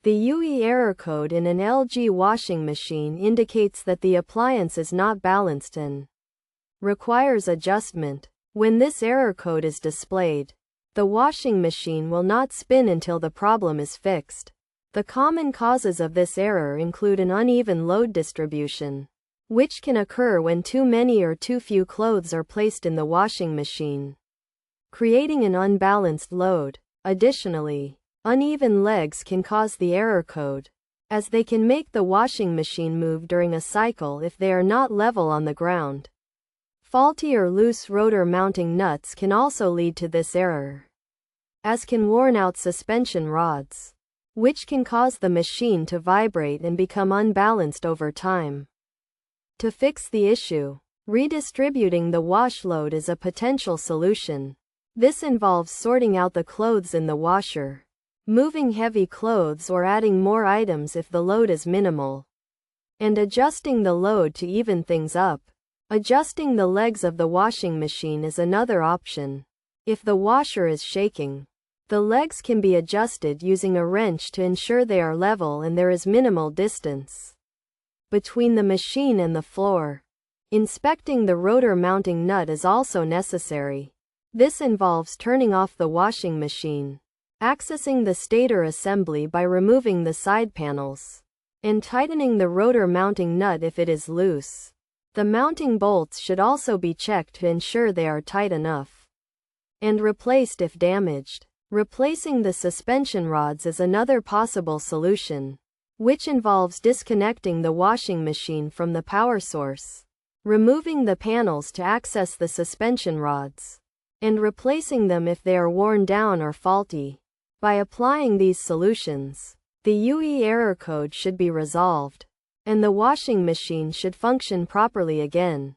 The UE error code in an LG washing machine indicates that the appliance is not balanced and requires adjustment. When this error code is displayed, the washing machine will not spin until the problem is fixed. The common causes of this error include an uneven load distribution, which can occur when too many or too few clothes are placed in the washing machine, creating an unbalanced load. Additionally, uneven legs can cause the error code, as they can make the washing machine move during a cycle if they are not level on the ground. Faulty or loose rotor mounting nuts can also lead to this error, as can worn-out suspension rods, which can cause the machine to vibrate and become unbalanced over time. To fix the issue, redistributing the wash load is a potential solution. This involves sorting out the clothes in the washer, moving heavy clothes or adding more items if the load is minimal, and adjusting the load to even things up. Adjusting the legs of the washing machine is another option. If the washer is shaking, the legs can be adjusted using a wrench to ensure they are level and there is minimal distance between the machine and the floor. Inspecting the rotor mounting nut is also necessary. This involves turning off the washing machine, accessing the stator assembly by removing the side panels, and tightening the rotor mounting nut if it is loose. The mounting bolts should also be checked to ensure they are tight enough, and replaced if damaged. Replacing the suspension rods is another possible solution, which involves disconnecting the washing machine from the power source, removing the panels to access the suspension rods, and replacing them if they are worn down or faulty. By applying these solutions, the UE error code should be resolved, and the washing machine should function properly again.